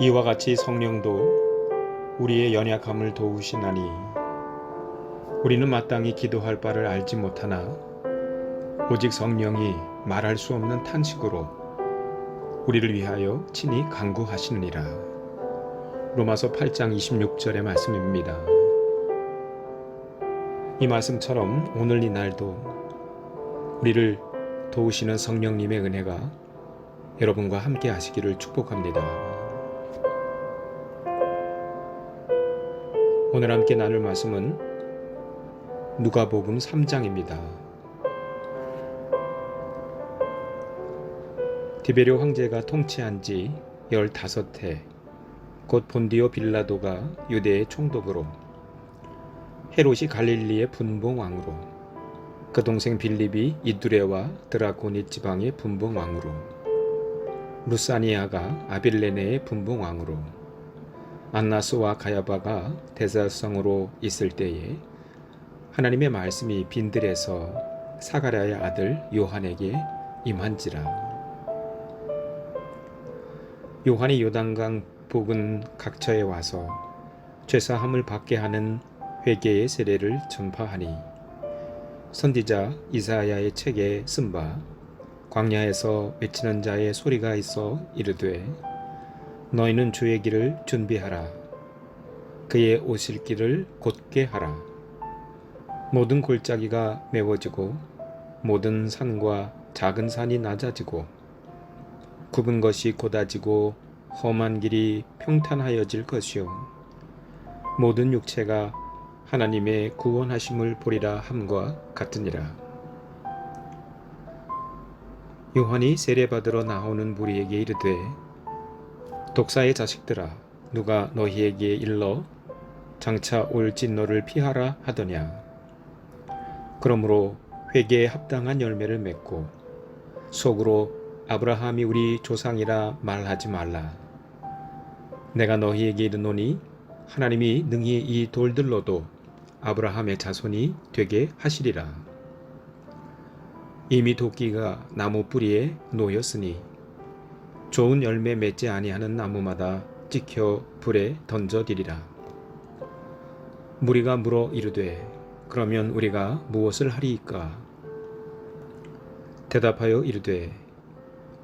이와 같이 성령도 우리의 연약함을 도우시나니 우리는 마땅히 기도할 바를 알지 못하나 오직 성령이 말할 수 없는 탄식으로 우리를 위하여 친히 간구하시느니라. 로마서 8장 26절의 말씀입니다. 이 말씀처럼 오늘 이 날도 우리를 도우시는 성령님의 은혜가 여러분과 함께 하시기를 축복합니다. 오늘 함께 나눌 말씀은 누가복음 3장입니다. 디베료 황제가 통치한 지 15해, 곧 본디오 빌라도가 유대의 총독으로, 헤롯이 갈릴리의 분봉왕으로, 그 동생 빌립이 이두레와 드라고니 지방의 분봉왕으로, 루사니아가 아빌레네의 분봉왕으로, 안나스와 가야바가 대사성으로 있을 때에 하나님의 말씀이 빈들에서 사가랴의 아들 요한에게 임한지라. 요한이 요단강 부근 각처에 와서 죄사함을 받게 하는 회개의 세례를 전파하니 선지자 이사야의 책에 쓴 바 광야에서 외치는 자의 소리가 있어 이르되 너희는 주의 길을 준비하라. 그의 오실 길을 곧게 하라. 모든 골짜기가 메워지고 모든 산과 작은 산이 낮아지고 굽은 것이 곧아지고 험한 길이 평탄하여질 것이요 모든 육체가 하나님의 구원하심을 보리라 함과 같으니라. 요한이 세례받으러 나오는 무리에게 이르되 독사의 자식들아, 누가 너희에게 일러 장차 올 진노를 피하라 하더냐. 그러므로 회개에 합당한 열매를 맺고 속으로 아브라함이 우리 조상이라 말하지 말라. 내가 너희에게 이르노니 하나님이 능히 이 돌들로도 아브라함의 자손이 되게 하시리라. 이미 도끼가 나무 뿌리에 놓였으니 좋은 열매 맺지 아니하는 나무마다 찍혀 불에 던져지리라. 무리가 물어 이르되 그러면 우리가 무엇을 하리이까? 대답하여 이르되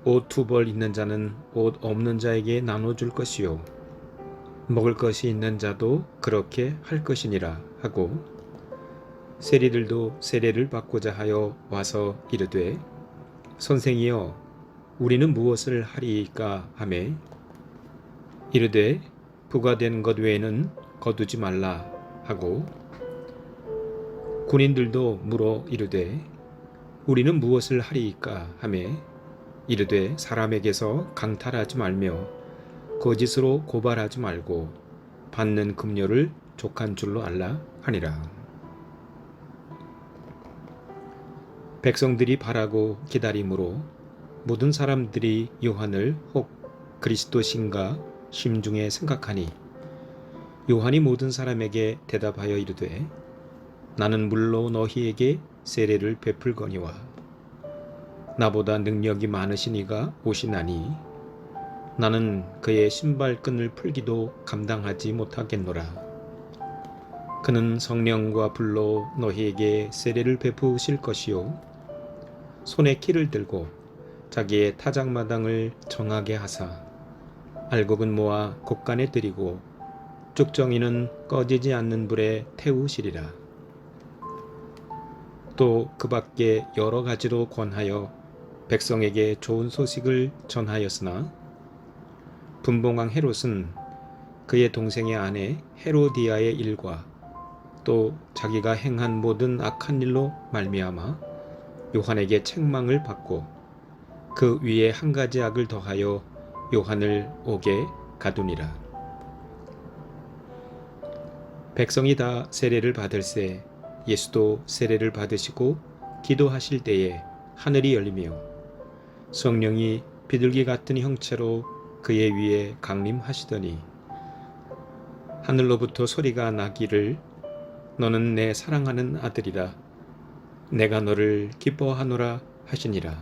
옷 2벌 있는 자는 옷 없는 자에게 나눠줄 것이요 먹을 것이 있는 자도 그렇게 할 것이니라 하고 세리들도 세례를 받고자 하여 와서 이르되 선생이여 우리는 무엇을 하리이까 하매 이르되 부과된 것 외에는 거두지 말라 하고 군인들도 물어 이르되 우리는 무엇을 하리이까 하매 이르되 사람에게서 강탈하지 말며 거짓으로 고발하지 말고 받는 급료를 족한 줄로 알라 하니라. 백성들이 바라고 기다림으로 모든 사람들이 요한을 혹 그리스도신가 심중에 생각하니 요한이 모든 사람에게 대답하여 이르되 나는 물로 너희에게 세례를 베풀거니와 나보다 능력이 많으신 이가 오시나니 나는 그의 신발끈을 풀기도 감당하지 못하겠노라. 그는 성령과 불로 너희에게 세례를 베푸실 것이요 손에 키를 들고 자기의 타작마당을 정하게 하사 알곡은 모아 곡간에 들이고 쭉정이는 꺼지지 않는 불에 태우시리라. 또 그 밖에 여러 가지로 권하여 백성에게 좋은 소식을 전하였으나 분봉왕 헤롯은 그의 동생의 아내 헤로디아의 일과 또 자기가 행한 모든 악한 일로 말미암아 요한에게 책망을 받고 그 위에 한 가지 악을 더하여 요한을 옥에 가두니라. 백성이 다 세례를 받을새 예수도 세례를 받으시고 기도하실 때에 하늘이 열리며 성령이 비둘기 같은 형체로 그의 위에 강림하시더니 하늘로부터 소리가 나기를 너는 내 사랑하는 아들이라 내가 너를 기뻐하노라 하시니라.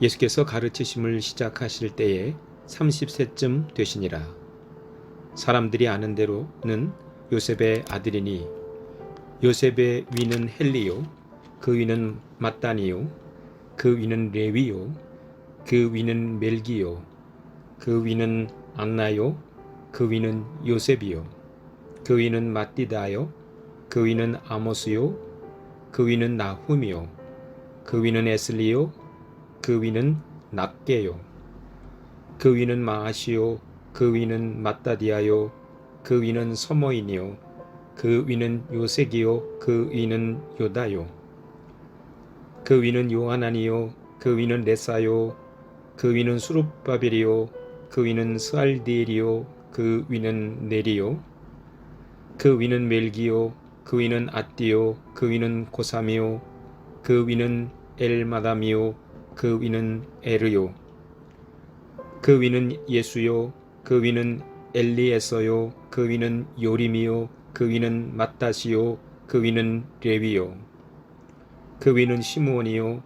예수께서 가르치심을 시작하실 때에 30세쯤 되시니라. 사람들이 아는 대로는 요셉의 아들이니 요셉의 위는 헬리요 그 위는 mat단이요 그 위는 레위요 그 위는 멜기요 그 위는 안나요 그 위는 요셉이요 그 위는 마띠다요 그 위는 아모스요 그 위는 나훔이요 그 위는 에슬리요 그 위는 낫게요 그 위는 마아시요 그 위는 마따디아요 그 위는 서머인이요 그 위는 요색이요 그 위는 요다요 그 위는 요하나니요 그 위는 레사요 그 위는 수룹바벨이요 그 위는 스알디엘이요 그 위는 네리요 그 위는 멜기요 그 위는 앗디요 그 위는 고삼이요 그 위는 엘마담이요 그 위는 에르요 그 위는 예수요 그 위는 엘리에서요 그 위는 요림이요 그 위는 맏다시요 그 위는 레위요 그 위는 시므온이요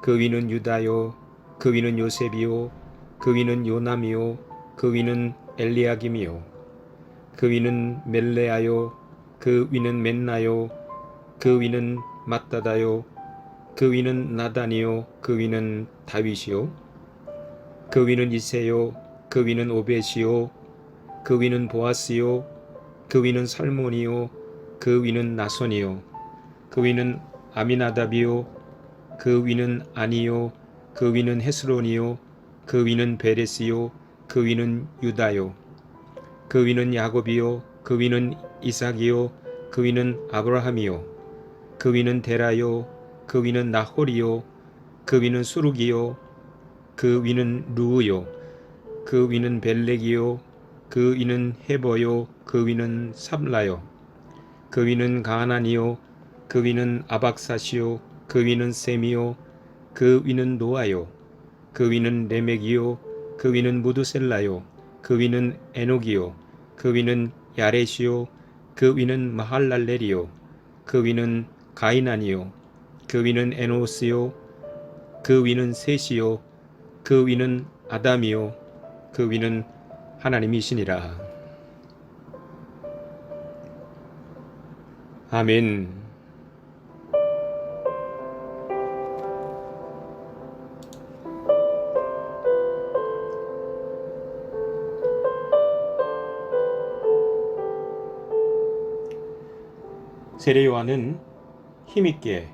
그 위는 유다요 그 위는 요셉이요 그 위는 요남이요 그 위는 엘리야김이요 그 위는 멜레아요 그 위는 멘나요 그 위는 맏다다요 그 위는 나단이요 그 위는 다윗이요 그 위는 이세요 그 위는 오벳이요 그 위는 보아스요 그 위는 살몬이요 그 위는 나손이요 그 위는 아미나답이요 그 위는 아니요 그 위는 헤스론이요 그 위는 베레스요 그 위는 유다요 그 위는 야곱이요 그 위는 이삭이요 그 위는 아브라함이요 그 위는 데라요 그 위는 나홀이요 그 위는 수룩이요 그 위는 루우요 그 위는 벨렉이요 그 위는 헤버요 그 위는 삼라요 그 위는 가하난이요 그 위는 아박사시요 그 위는 셈이요 그 위는 노아요 그 위는 레멕이요 그 위는 무두셀라요 그 위는 에녹이요 그 위는 야렛이요 그 위는 마할랄렐이요 그 위는 가이난이요 그 위는 에노스요 그 위는 셋이요 그 위는 아담이요 그 위는 하나님이시니라. 아멘. 세례 요한은 힘있게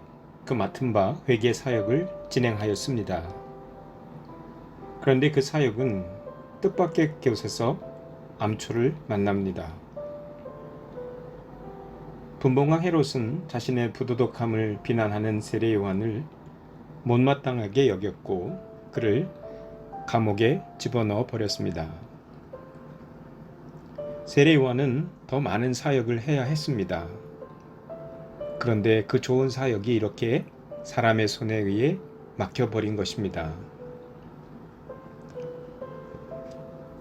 그 맡은 바 회개 사역을 진행하였습니다. 그런데 그 사역은 뜻밖의 곳에서 암초를 만납니다. 분봉왕 헤롯은 자신의 부도덕함을 비난하는 세례 요한을 못마땅하게 여겼고 그를 감옥에 집어넣어 버렸습니다. 세례 요한은 더 많은 사역을 해야 했습니다. 그런데 그 좋은 사역이 이렇게 사람의 손에 의해 막혀버린 것입니다.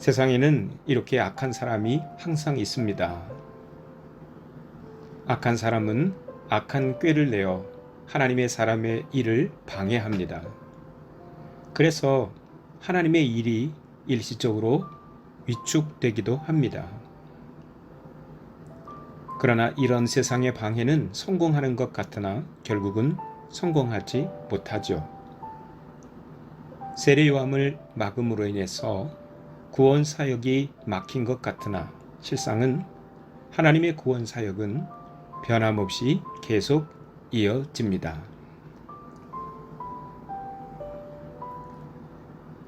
세상에는 이렇게 악한 사람이 항상 있습니다. 악한 사람은 악한 꾀를 내어 하나님의 사람의 일을 방해합니다. 그래서 하나님의 일이 일시적으로 위축되기도 합니다. 그러나 이런 세상의 방해는 성공하는 것 같으나 결국은 성공하지 못하죠. 세례 요한을 막음으로 인해서 구원 사역이 막힌 것 같으나 실상은 하나님의 구원 사역은 변함없이 계속 이어집니다.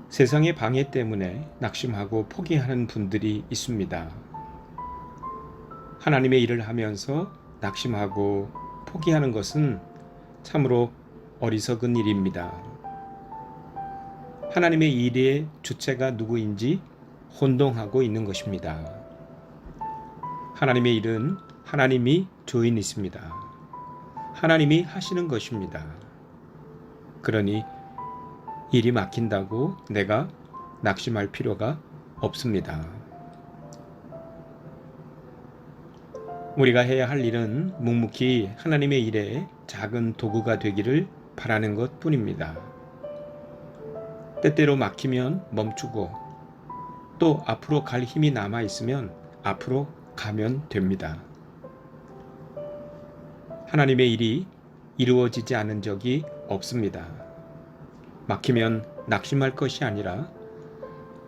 세상의 방해 때문에 낙심하고 포기하는 분들이 있습니다. 하나님의 일을 하면서 낙심하고 포기하는 것은 참으로 어리석은 일입니다. 하나님의 일의 주체가 누구인지 혼동하고 있는 것입니다. 하나님의 일은 하나님이 주인이십니다. 하나님이 하시는 것입니다. 그러니 일이 막힌다고 내가 낙심할 필요가 없습니다. 우리가 해야 할 일은 묵묵히 하나님의 일에 작은 도구가 되기를 바라는 것 뿐입니다. 때때로 막히면 멈추고 또 앞으로 갈 힘이 남아 있으면 앞으로 가면 됩니다. 하나님의 일이 이루어지지 않은 적이 없습니다. 막히면 낙심할 것이 아니라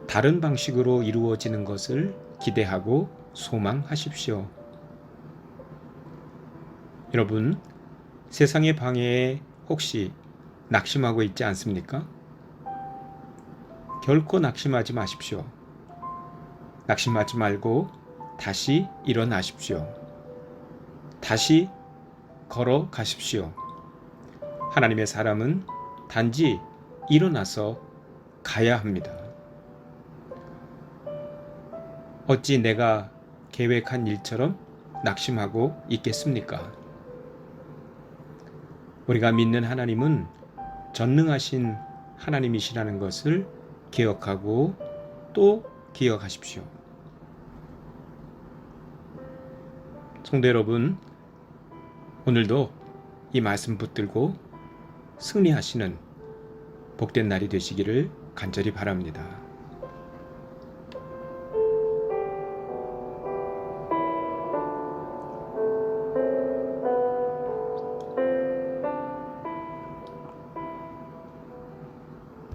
다른 방식으로 이루어지는 것을 기대하고 소망하십시오. 여러분, 세상의 방해에 혹시 낙심하고 있지 않습니까? 결코 낙심하지 마십시오. 낙심하지 말고 다시 일어나십시오. 다시 걸어가십시오. 하나님의 사람은 단지 일어나서 가야 합니다. 어찌 내가 계획한 일처럼 낙심하고 있겠습니까? 우리가 믿는 하나님은 전능하신 하나님이시라는 것을 기억하고 또 기억하십시오. 성도 여러분, 오늘도 이 말씀 붙들고 승리하시는 복된 날이 되시기를 간절히 바랍니다.